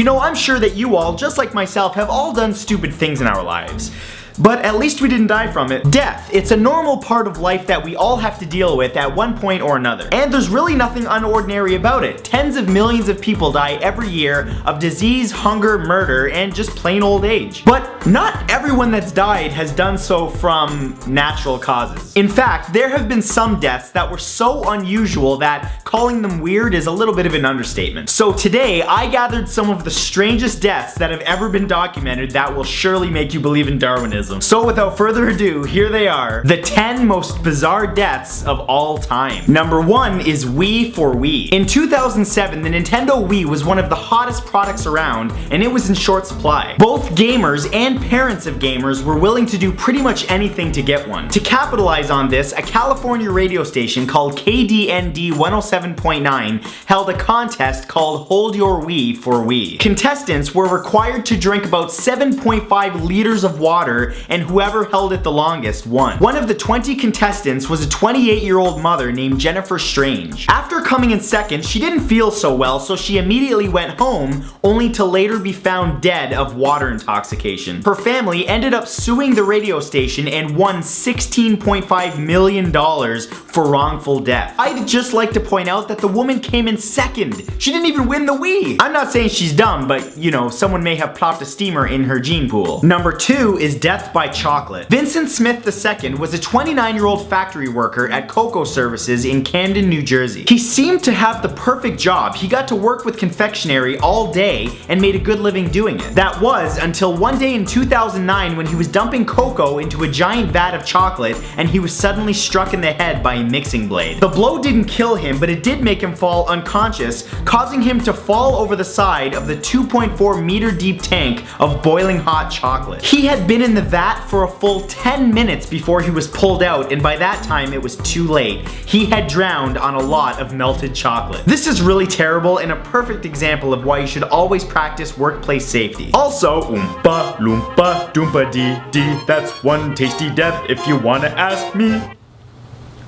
You know, I'm sure that you all, just like myself, have all done stupid things in our lives. But at least we didn't die from it. Death. It's a normal part of life that we all have to deal with at one point or another. And there's really nothing unordinary about it. Tens of millions of people die every year of disease, hunger, murder, and just plain old age. But not everyone that's died has done so from natural causes. In fact, there have been some deaths that were so unusual that calling them weird is a little bit of an understatement. So today, I gathered some of the strangest deaths that have ever been documented that will surely make you believe in Darwinism. So without further ado, here they are, the 10 most bizarre deaths of all time. Number 1 is Wii for Wii. In 2007, the Nintendo Wii was one of the hottest products around, and it was in short supply. Both gamers and parents of gamers were willing to do pretty much anything to get one. To capitalize on this, a California radio station called KDND 107.9 held a contest called Hold Your Wii for Wii. Contestants were required to drink about 7.5 liters of water, and whoever held it the longest won. One of the 20 contestants was a 28-year-old mother named Jennifer Strange. After coming in second, she didn't feel so well, so she immediately went home, only to later be found dead of water intoxication. Her family ended up suing the radio station and won $16.5 million for wrongful death. I'd just like to point out that the woman came in second. She didn't even win the Wii. I'm not saying she's dumb, but you know, someone may have plopped a steamer in her gene pool. Number 2 is death by chocolate. Vincent Smith II was a 29-year-old factory worker at Cocoa Services in Camden, New Jersey. He seemed to have the perfect job. He got to work with confectionery all day and made a good living doing it. That was until one day in 2009 when he was dumping cocoa into a giant vat of chocolate and he was suddenly struck in the head by a mixing blade. The blow didn't kill him, but it did make him fall unconscious, causing him to fall over the side of the 2.4 meter deep tank of boiling hot chocolate. He had been in the vat for a full 10 minutes before he was pulled out, and by that time it was too late. He had drowned on a lot of melted chocolate. This is really terrible and a perfect example of why you should always practice workplace safety. Also, Oompa Loompa Doompa Dee Dee, that's one tasty death if you wanna ask me.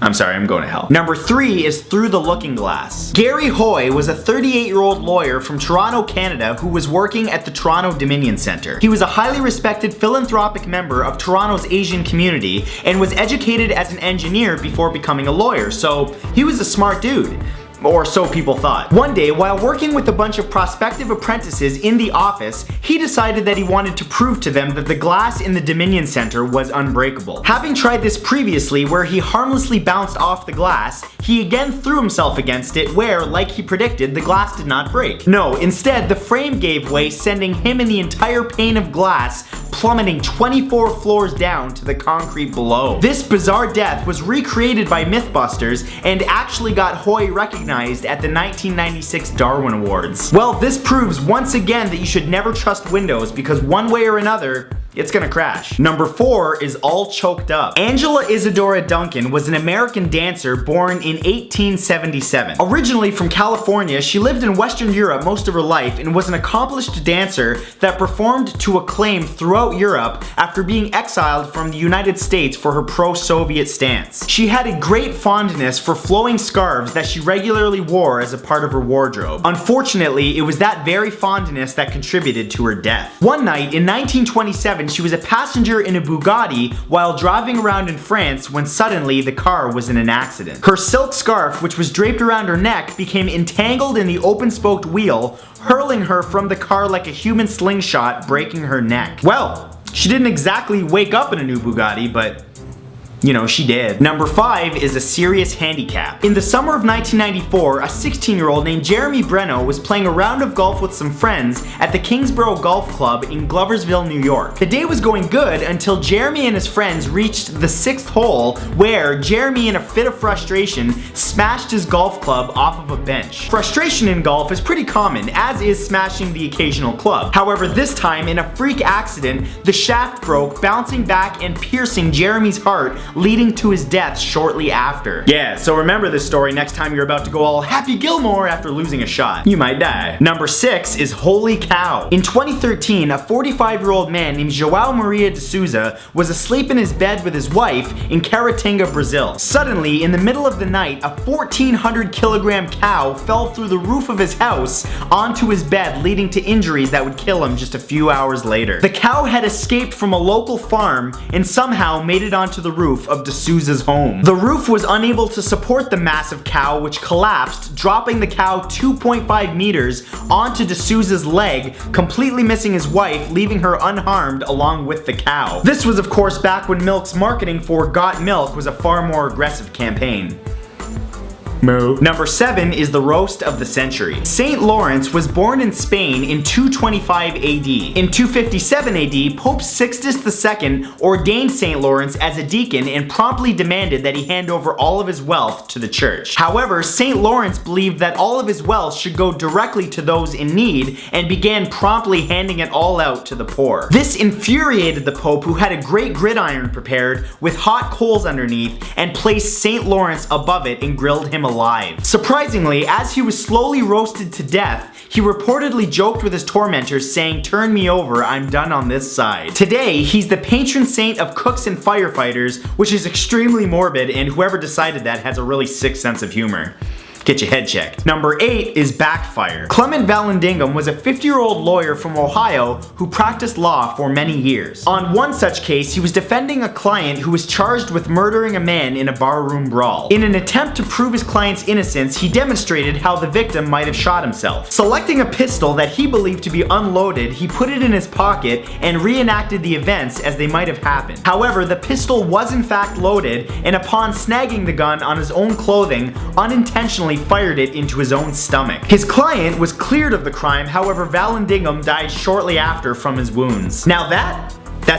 I'm sorry, I'm going to hell. Number 3 is Through the Looking Glass. Gary Hoy was a 38-year-old lawyer from Toronto, Canada who was working at the Toronto Dominion Centre. He was a highly respected philanthropic member of Toronto's Asian community and was educated as an engineer before becoming a lawyer, so he was a smart dude. Or so people thought. One day, while working with a bunch of prospective apprentices in the office, he decided that he wanted to prove to them that the glass in the Dominion Centre was unbreakable. Having tried this previously where he harmlessly bounced off the glass, he again threw himself against it where, like he predicted, the glass did not break. No, instead, the frame gave way, sending him and the entire pane of glass plummeting 24 floors down to the concrete below. This bizarre death was recreated by Mythbusters and actually got Hoy recognized at the 1996 Darwin Awards. Well, this proves once again that you should never trust windows because one way or another, it's gonna crash. Number 4 is All Choked Up. Angela Isadora Duncan was an American dancer born in 1877. Originally from California, she lived in Western Europe most of her life and was an accomplished dancer that performed to acclaim throughout Europe after being exiled from the United States for her pro-Soviet stance. She had a great fondness for flowing scarves that she regularly wore as a part of her wardrobe. Unfortunately, it was that very fondness that contributed to her death. One night in 1927, she was a passenger in a Bugatti while driving around in France when suddenly the car was in an accident. Her silk scarf, which was draped around her neck, became entangled in the open-spoked wheel, hurling her from the car like a human slingshot, breaking her neck. Well, she didn't exactly wake up in a new Bugatti, but you know, she did. Number 5 is a serious handicap. In the summer of 1994, a 16-year-old named Jeremy Breno was playing a round of golf with some friends at the Kingsborough Golf Club in Gloversville, New York. The day was going good until Jeremy and his friends reached the 6th hole where Jeremy, in a fit of frustration, smashed his golf club off of a bench. Frustration in golf is pretty common, as is smashing the occasional club. However, this time, in a freak accident, the shaft broke, bouncing back and piercing Jeremy's heart leading to his death shortly after. Yeah, so remember this story next time you're about to go all Happy Gilmore after losing a shot. You might die. Number 6 is Holy Cow. In 2013, a 45-year-old man named João Maria de Souza was asleep in his bed with his wife in Caratinga, Brazil. Suddenly, in the middle of the night, a 1,400-kilogram cow fell through the roof of his house onto his bed, leading to injuries that would kill him just a few hours later. The cow had escaped from a local farm and somehow made it onto the roof of de Souza's home. The roof was unable to support the massive cow, which collapsed, dropping the cow 2.5 meters onto de Souza's leg, completely missing his wife, leaving her unharmed along with the cow. This was of course back when Milk's marketing for Got Milk was a far more aggressive campaign. Moo. Number 7 is the roast of the century. Saint Lawrence was born in Spain in 225 AD. In 257 AD, Pope Sixtus II ordained Saint Lawrence as a deacon and promptly demanded that he hand over all of his wealth to the church. However, Saint Lawrence believed that all of his wealth should go directly to those in need and began promptly handing it all out to the poor. This infuriated the Pope, who had a great gridiron prepared with hot coals underneath and placed Saint Lawrence above it and grilled him alive. Surprisingly, as he was slowly roasted to death, he reportedly joked with his tormentors, saying, "Turn me over, I'm done on this side." Today, he's the patron saint of cooks and firefighters, which is extremely morbid, and whoever decided that has a really sick sense of humor. Get your head checked. Number 8 is backfire. Clement Vallandigham was a 50-year-old lawyer from Ohio who practiced law for many years. On one such case, he was defending a client who was charged with murdering a man in a barroom brawl. In an attempt to prove his client's innocence, he demonstrated how the victim might have shot himself. Selecting a pistol that he believed to be unloaded, he put it in his pocket and reenacted the events as they might have happened. However, the pistol was in fact loaded, and upon snagging the gun on his own clothing, unintentionally fired it into his own stomach. His client was cleared of the crime, however Vallandigham died shortly after from his wounds. Now that's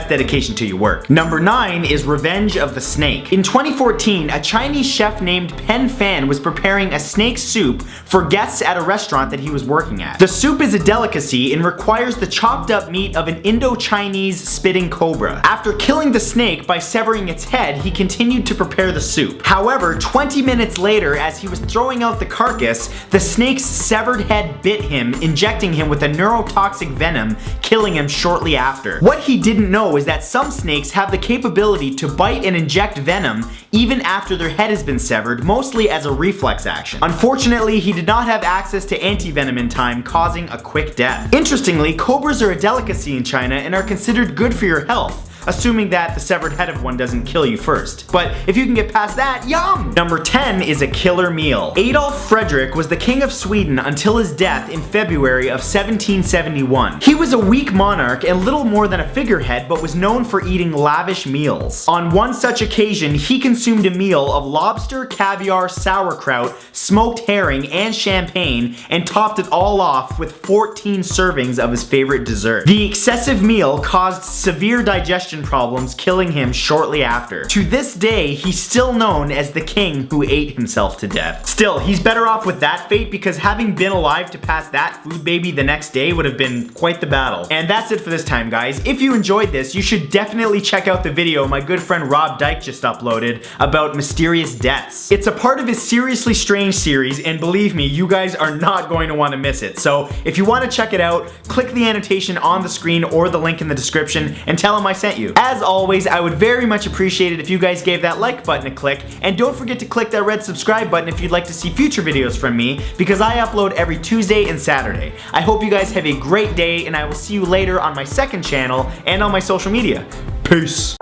dedication to your work. Number 9 is Revenge of the Snake. In 2014, a Chinese chef named Pen Fan was preparing a snake soup for guests at a restaurant that he was working at. The soup is a delicacy and requires the chopped up meat of an Indo-Chinese spitting cobra. After killing the snake by severing its head, he continued to prepare the soup. However, 20 minutes later, as he was throwing out the carcass, the snake's severed head bit him, injecting him with a neurotoxic venom, killing him shortly after. What he didn't know is that some snakes have the capability to bite and inject venom even after their head has been severed, mostly as a reflex action. Unfortunately, he did not have access to anti-venom in time, causing a quick death. Interestingly, cobras are a delicacy in China and are considered good for your health, assuming that the severed head of one doesn't kill you first. But if you can get past that, yum! Number 10 is a killer meal. Adolf Fredrik was the king of Sweden until his death in February of 1771. He was a weak monarch and little more than a figurehead, but was known for eating lavish meals. On one such occasion, he consumed a meal of lobster, caviar, sauerkraut, smoked herring, and champagne, and topped it all off with 14 servings of his favorite dessert. The excessive meal caused severe digestion problems, killing him shortly after. To this day, he's still known as the king who ate himself to death. Still, he's better off with that fate, because having been alive to pass that food baby the next day would have been quite the battle. And that's it for this time, guys. If you enjoyed this, you should definitely check out the video my good friend Rob Dyke just uploaded about mysterious deaths. It's a part of his Seriously Strange series, and believe me, you guys are not going to want to miss it. So if you want to check it out, click the annotation on the screen or the link in the description and tell him I sent you. As always, I would very much appreciate it if you guys gave that like button a click, and don't forget to click that red subscribe button if you'd like to see future videos from me, because I upload every Tuesday and Saturday. I hope you guys have a great day, and I will see you later on my second channel and on my social media. Peace.